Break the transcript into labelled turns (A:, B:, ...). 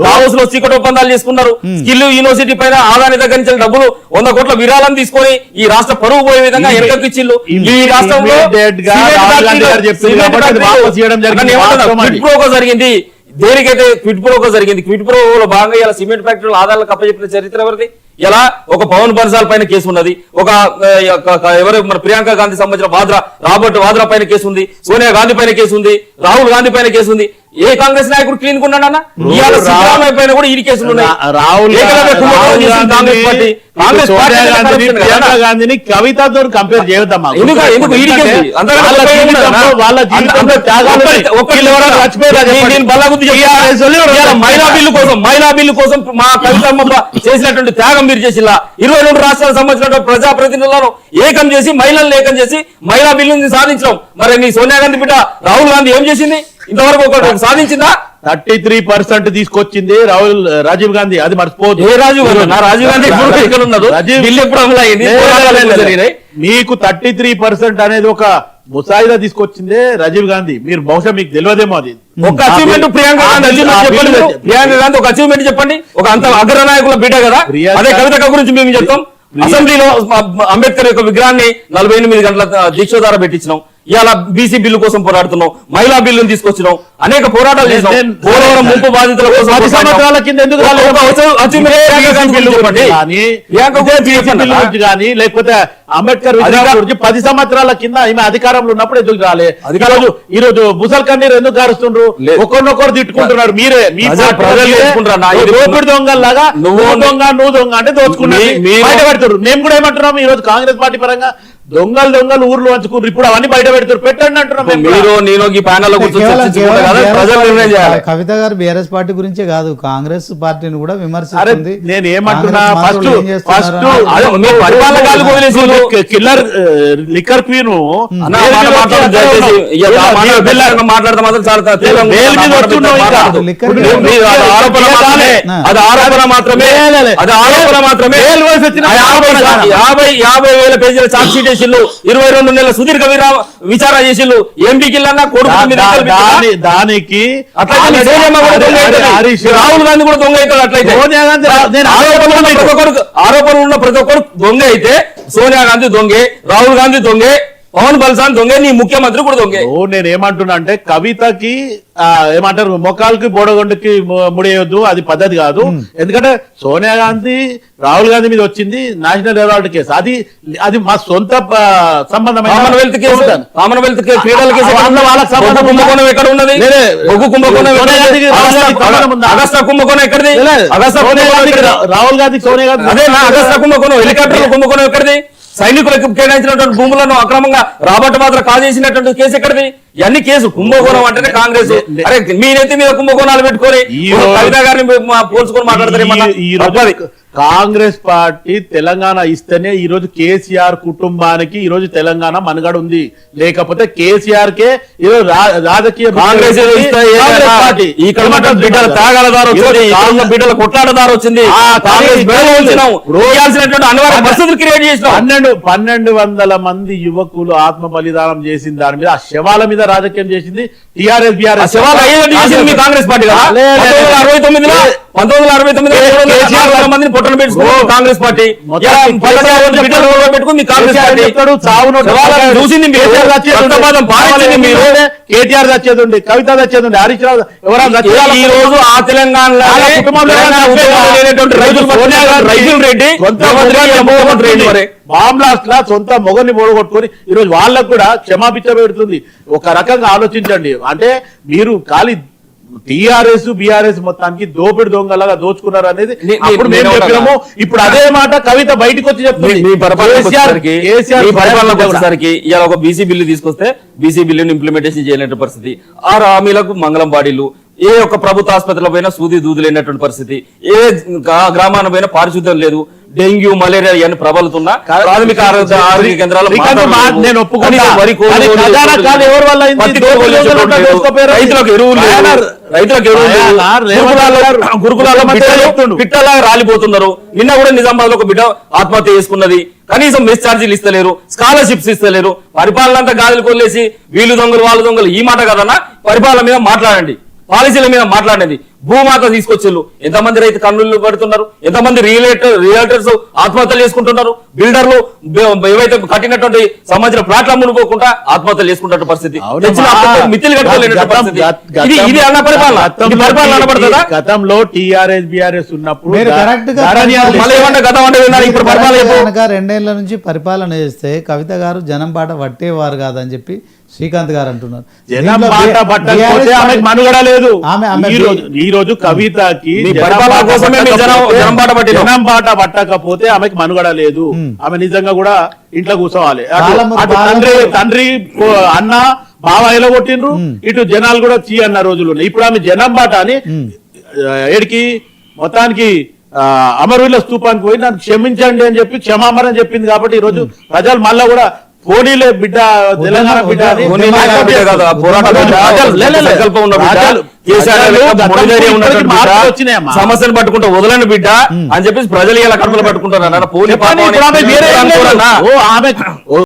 A: Davos లో చీకటి ఒప్పందాలు చేసుకున్నారు. స్కిల్ యూనివర్సిటీ పైన ఆదాని దగ్గర నుంచి డబ్బులు 100 కోట్ల విరాళం తీసుకొని ఈ రాష్ట్ర పరువు పోయే విధంగా ఎక్కకిచ్చిళ్ళు. ఈ రాష్ట్రంలో జరిగింది. దేనికైతే క్విడ్ ప్రోకో జరిగింది. క్విడ్ ప్రోకోలో భాగంగా ఇలా సిమెంట్ ఫ్యాక్టరీలు ఆధారాలకు అప్పచెప్పిన చరిత్ర ఎవరిది? ఇలా ఒక పవన్ బన్సాల్ పైన కేసు ఉన్నది, ఒక ఎవరు మన ప్రియాంక గాంధీ సంబంధించిన రాబర్ట్ వాద్రా పైన కేసు ఉంది, సోనియా గాంధీ పైన కేసు ఉంది, రాహుల్ గాంధీ పైన కేసు ఉంది. ఏ కాంగ్రెస్ నాయకుడు క్లీన్ కున్నాడన్నా? ఇవాళ సిద్ధరామయ్య పైన కూడా ఈ కేసులు ఉన్నాయి.
B: గాంధీని కవితతో కంపేర్ చేద్దామా?
A: మహిళా బిల్లు కోసం మా కవితమ్మ చేసినటువంటి త్యాగం మీరు చేసిలా. 22 రాష్ట్రాలకు సంబంధించిన ప్రజాప్రతినిధులను ఏకం చేసి మహిళలను ఏకం చేసి మహిళా బిల్లుని సాధించడం. మరి మీ సోనియా గాంధీ బిడ్డ రాహుల్ గాంధీ ఏం చేసింది? ఇంతవరకు ఒక సాధించిందా?
B: 33% తీసుకొచ్చింది రాజీవ్ గాంధీ. అది మర్చిపోదు.
A: ఏ రాజీవ్ గాంధీ? రాజీవ్ గాంధీ ఇక్కడ ఉన్నారు. బిల్లు ఎప్పుడు అమలు అయింది?
B: మీకు 33% అనేది ఒక ముసాయిదా తీసుకొచ్చిందే రాజీవ్ గాంధీ. మీరు బహుశా మీకు తెలియదేమో. అది
A: ఒక అచీవ్మెంట్ ప్రియాంక గాంధీ చెప్పండి. ప్రియాంక గాంధీ ఒక అచీవ్మెంట్ చెప్పండి. ఒక అంత అగ్రనాయకుల బిడ్డ కదా. అదే కవిత గురించి మేము చెప్తాం. అసెంబ్లీలో అంబేద్కర్ యొక్క విగ్రహాన్ని 48 గంటల దీక్ష ద్వారా పెట్టించినాం. ఇవాళ బీసీ బిల్లు కోసం పోరాడుతున్నాం, మహిళా బిల్లును తీసుకొచ్చినాం, అనేక పోరాటాలు చేసినాం. పోలవరం ముంపు బాధితుల కోసం
B: 10 సంవత్సరాల కింద ఎందుకు కానీ లేకపోతే అంబేద్కర్ గురించి 10 సంవత్సరాల కింద ఈమె అధికారంలో ఉన్నప్పుడు ఎందుకు రాలే? ఈ రోజు ముసల్ కన్నీరు ఎందుకు గారుస్తుండ్రు? ఒకరినొకరు తిట్టుకుంటున్నారు. మీరే దోపిడి దొంగల్లాగా నువ్వు దొంగ అంటే దోచుకున్నారు, బయట పెడతారు. మేము కూడా ఏమంటున్నాం ఈ రోజు కాంగ్రెస్ పార్టీ పరంగా దొంగలు ఊర్లు వంచుకున్నారు. ఇప్పుడు అవన్నీ బయట పెడతారు. పెట్టండి అంటున్నాం.
C: కవిత గారు బీఆర్ఎస్ పార్టీ గురించే కాదు కాంగ్రెస్ పార్టీని కూడా విమర్శిస్తుంది.
B: నేను ఏమంటున్నా, కిల్లర్ లిక్కర్ క్వీన్
A: మాట్లాడతాం అది ఆరోపణ మాత్రమే. 50,000 పేజీల ఛార్జ్ షీట్ 22 నెలల సుదీర్ఘ విచారణ చేసిళ్ళు. ఎంపీకిల్లన్నా కొడుకు
B: దానికి
A: రాహుల్ గాంధీ కూడా దొంగ అవుతాడు. అట్లయితే ఆరోపణలు ఉన్న ప్రతి ఒక్కరు దొంగ అయితే సోనియా గాంధీ దొంగే, రాహుల్ గాంధీ దొంగే, పవన్ బల్సాన్ దొంగే, నీ ముఖ్యమంత్రి కూడా దొంగే.
B: నేను ఏమంటున్నా అంటే కవితకి ఏమంటారు మొక్కలకి బోడగొండకి ముడేయొద్దు, అది పద్ధతి కాదు. ఎందుకంటే సోనియా గాంధీ రాహుల్ గాంధీ మీద వచ్చింది నేషనల్ అవార్డు కేసు. అది మా సొంత సంబంధం.
A: కామన్వెల్త్ క్రీడల కేసు కుంభకోణం ఎక్కడ ఉన్నది? అగస్టా కుంభకోణం ఎక్కడిది?
B: రాహుల్ గాంధీ సోనియా గాంధీ
A: అదే అగస్టా కుంభకోణం, హెలికాప్టర్ల కుంభకోణం ఎక్కడిది? సైనికులకు కేటాయించినటువంటి భూములను అక్రమంగా రాబర్ట్ వాద్రా కాజేసినటువంటి కేసు ఎక్కడిది? ఇవన్నీ కేసు. కుంభకోణం అంటేనే కాంగ్రెస్. అరే మీ నెత్తి మీద కుంభకోణాలు పెట్టుకొని కవిత గారిని పోల్చుకొని మాట్లాడతారు.
B: కాంగ్రెస్ పార్టీ తెలంగాణ ఇస్తేనే ఈ రోజు కేసీఆర్ కుటుంబానికి ఈ రోజు తెలంగాణ మనుగడ ఉంది. లేకపోతే కేసీఆర్ కే ఈరోజు రాజకీయ
A: కాంగ్రెస్ బిడ్డల త్యాగాలదారు వచ్చింది, బిడ్డల కొట్లాటదారు వచ్చింది. పరిస్థితులు క్రియేట్ చేసిన
B: 1200 మంది యువకులు ఆత్మ బలిదానం చేసిన దాని మీద, ఆ శవాల మీద రాజకీయం చేసింది టీఆర్ఎస్ బీఆర్ఎస్.
A: కాంగ్రెస్ పార్టీ 1969 మందిని పొట్టను పెట్టుకుని కాంగ్రెస్ పార్టీ పెట్టుకుని చూసింది.
B: కేటీఆర్ చచ్చేది, కవిత చచ్చేది, హరీష్ రావు
A: ఈ రోజు ఆ తెలంగాణలో రైతుల రెడ్డి
B: బాంబ్ బ్లాస్ట్ లా సొంత మొగని పోగొట్టుకొని ఈ రోజు వాళ్ళకు కూడా క్షమాపించ పెడుతుంది. ఒక రకంగా ఆలోచించండి. అంటే మీరు ఖాళీ టీఆర్ఎస్ బీఆర్ఎస్ మొత్తానికి దోపిడి దొంగలాగా దోచుకున్నారు అనేది అప్పుడు మేము చెప్పినాము. ఇప్పుడు అదే మాట కవిత బయటకు వచ్చి చెప్తుంది.
A: ఇలా ఒక బీసీ బిల్లు తీసుకొస్తే బీసీ బిల్లును ఇంప్లిమెంటేషన్ చేయలేని పరిస్థితి, 6 హామీలకు మంగళం బాడీలు, ఏ ఒక్క ప్రభుత్వ ఆసుపత్రిలో పోయినా సూది దూదులేనటువంటి పరిస్థితి, ఏ గ్రామాన పోయినా పారిశుద్ధ్యం లేదు, డెంగ్యూ మలేరియా ఇవన్నీ ప్రబలుతున్నా ప్రాథమిక ఆరోగ్య కేంద్రాలు
B: నేను ఒప్పుకుంటా.
A: వరి
B: అది ఖజానా కాదు, ఎవరి వల్ల అయింది?
A: పత్తి కొనుగోలు చేసుకోవట్లేదు. రైతులకు ఎరువులు గురుకులాల్లో పిట్టలాగా రాలిపోతున్నారు. నిన్న కూడా నిజామాబాద్ లో ఒక బిడ్డ ఆత్మహత్య చేసుకున్నది. కనీసం మెస్ ఛార్జీలు ఇస్తలేరు, స్కాలర్షిప్స్ ఇస్తలేరు. పరిపాలన అంతా గాలికి కొల్లేసి వీళ్ళు దొంగలు వాళ్ళు దొంగలు ఈ మాట కదన్నా. పరిపాలన మీద మాట్లాడండి, పాలసీల మీద మాట్లాడేది. భూమాత తీసుకొచ్చేళ్ళు ఎంతమంది రైతు కన్నులు పడుతున్నారు, ఎంతమంది రియల్టర్స్ ఆత్మహత్యలు చేసుకుంటున్నారు, బిల్డర్లు ఏవైతే కట్టినటువంటి సంబంధించిన ప్లాట్ల మునుకోకుండా ఆత్మహత్యలు చేసుకుంటున్న పరిస్థితి, మిత్తులు కట్టుకోలేనటువంటి పరిస్థితి. ఇది అన్న పరిపాలన అనబడుతుందా?
B: గతంలో టీఆర్ఎస్ బీఆర్ఎస్ ఉన్నప్పుడు
C: మీరు కరెక్ట్ గా
A: మళ్ళీ ఏమన్నా గతం అంటే విన్నారు, ఇప్పుడు పరిపాలన
C: కనుక 2 ఏళ్ల నుంచి పరిపాలన చేస్తే కవిత గారు జనం పాట పట్టేవారు కాదని చెప్పి శ్రీకాంత్ గారు అంటున్నారు.
B: జనం పాట పట్టకపోతే ఆమెకు మనుగడ లేదు. ఈ రోజు కవితకి జనం పాట పట్టకపోతే ఆమెకు మనుగడ లేదు. ఆమె నిజంగా కూడా ఇంట్లో కూర్చోవాలి. అటు తండ్రి అన్న బావ ఎలా కొట్టిండ్రు, ఇటు జనాలు కూడా చీ అన్న రోజులు ఉన్నాయి. ఇప్పుడు ఆమె జనం పాట అని ఏడికి మొత్తానికి అమరవీరుల స్తూపానికి పోయి నన్ను క్షమించండి అని చెప్పి క్షమామణ చెప్పింది. కాబట్టి ఈ రోజు ప్రజలు మళ్ళా కూడా పోనీలే బిడ్డ, తెలంగాణ బిడ్డ అని
A: సమస్యను పట్టుకుంటూ వదలని బిడ్డ అని చెప్పేసి ప్రజలు ఇలా కడుపులు పట్టుకుంటారు.
B: ఆమె